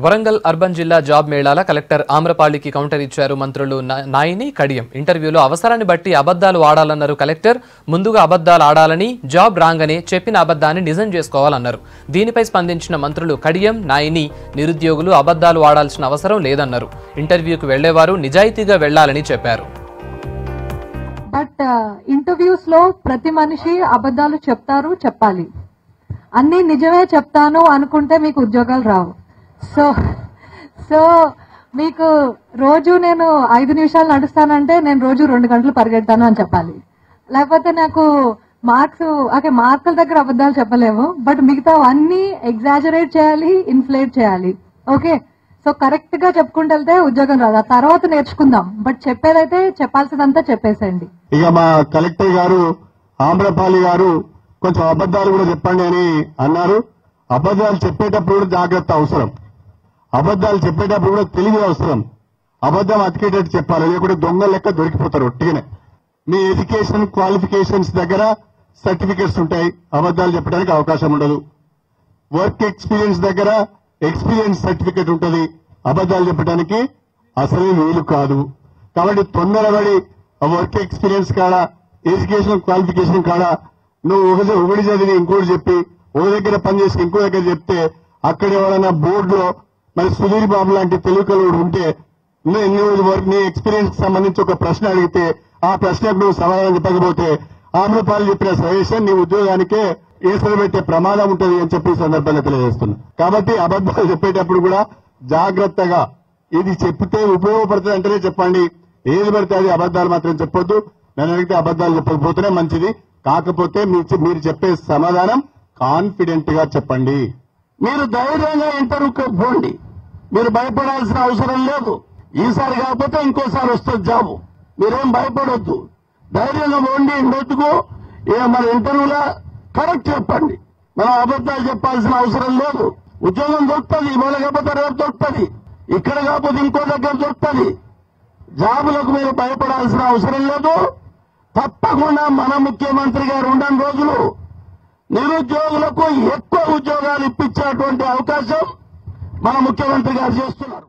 Warangal urban జిల్లా job మేళాల collector ఆమ్రపాలికి counter ఇచ్చారు మంత్రులు నాయిని కడియం. ఇంటర్వ్యూలో అవసరాన్ని బట్టి అబద్ధాలు ఆడాలన్నారు కలెక్టర్. ముందుగా అబద్ధాలు ఆడాలని, జాబ్ రాగానే చెప్పిన అబద్ధాన్ని నిజం చేసుకోవాలన్నారు. దీనిపై స్పందించిన మంత్రులు కడియం, నాయిని నిరుద్యోగులు అబద్ధాలు ఆడాల్సిన అవసరం లేదన్నారు. ఇంటర్వ్యూకు వెళ్లేవారు నిజాయితీగా వెళ్లాలని చెప్పారు. బట్ ఇంటర్వ్యూస్ లో ప్రతి మనిషి అబద్ధాలు చెప్తారు, చెప్పాలి. అన్ని నిజమే చెప్తాను అనుకుంటే మీకు ఉద్యోగాలు రావు. సో మీకు రోజు నేను 5 నిమిషాలు నడుస్తానంటే నేను రోజు 2 గంటలు పరిగెడతాను అని చెప్పాలి. లేకపోతే నాకు మార్కుల దగ్గర అబద్ధాలు చెప్పలేము, బట్ మిగతా అన్ని ఎగ్జాజరేట్ చేయాలి, ఇన్ఫ్లేట్ చేయాలి. ఓకే, సో కరెక్ట్ గా చెప్పుకుంటూ వెళ్తే ఉద్యోగం రాదు. ఆ తర్వాత నేర్చుకుందాం, బట్ చెప్పేదైతే చెప్పాల్సిందంతా చెప్పేసేయండి. ఇక మా కలెక్టర్ గారు ఆమ్రపాలి గారు కొంచెం అబద్ధాలు కూడా చెప్పండి అని అన్నారు. అబద్ధాలు చెప్పేటప్పుడు కూడా జాగ్రత్త అవసరం, అబద్ధాలు చెప్పేటప్పుడు కూడా తెలివి అవసరం. అబద్ధం అతికేటట్టు చెప్పాలి, లేకుంటే దొంగ లెక్క దొరికిపోతారు ఒట్టిగానే. మీ ఎడ్యుకేషన్ క్వాలిఫికేషన్స్ దగ్గర సర్టిఫికెట్స్ ఉంటాయి, అబద్ధాలు చెప్పడానికి అవకాశం ఉండదు. వర్క్ ఎక్స్పీరియన్స్ దగ్గర ఎక్స్పీరియన్స్ సర్టిఫికెట్ ఉంటుంది, అబద్ధాలు చెప్పడానికి అసలే వీలు కాదు. కాబట్టి తొందరపడి వర్క్ ఎక్స్పీరియన్స్ కాడ, ఎడ్యుకేషన్ క్వాలిఫికేషన్ కాడ నువ్వు ఒకటి చదివి ఇంకోటి చెప్పి, ఒక దగ్గర పనిచేసి ఇంకో దగ్గర చెప్తే అక్కడ ఎవరైనా బోర్డులో మరి సుధీర్ బాబు లాంటి తెలుగులు ఉంటే నీ ఎక్స్పీరియన్స్ కి సంబంధించి ఒక ప్రశ్న అడిగితే ఆ ప్రశ్నకు నువ్వు సమాధానం చెప్పకపోతే ఆమ్రపాలి చెప్పిన సజెషన్ నీ ఉద్యోగానికే ఏసలు పెట్టే ప్రమాదం ఉంటుంది అని చెప్పి సందర్భంగా తెలియజేస్తున్నా. కాబట్టి అబద్ధాలు చెప్పేటప్పుడు కూడా జాగ్రత్తగా, ఇది చెప్తే ఉపయోగపడుతుంది అంటేనే చెప్పండి, ఏది పడితే అది అబద్ధాలు మాత్రం చెప్పొద్దు. నన్ను అడిగితే అబద్ధాలు చెప్పకపోతేనే మంచిది. కాకపోతే మీరు చెప్పే సమాధానం కాన్ఫిడెంట్ గా చెప్పండి. మీరు ధైర్యంగా ఇంటర్వ్యూకి పోండి, మీరు భయపడాల్సిన అవసరం లేదు. ఈసారి కాకపోతే ఇంకోసారి వస్తుంది జాబు, మీరేం భయపడొద్దు. ధైర్యంగా పోండి. ఇంటర్వ్యూకు మన ఇంటర్వ్యూలో కరెక్ట్ చెప్పండి, మనం అబద్ధాలు చెప్పాల్సిన అవసరం లేదు. ఉద్యోగం దొరుకుతుంది, ఇవాళ కాకపోతే రేపు దొరుకుతుంది, ఇక్కడ కాకపోతే ఇంకో దగ్గర దొరుకుతుంది. జాబులకు మీరు భయపడాల్సిన అవసరం లేదు. తప్పకుండా మన ముఖ్యమంత్రి గారు ఉండని రోజులు నిరుద్యోగులకు ఎక్కువ ఉద్యోగాలు ఇప్పించేటువంటి అవకాశం మన ముఖ్యమంత్రి గారు చేస్తున్నారు.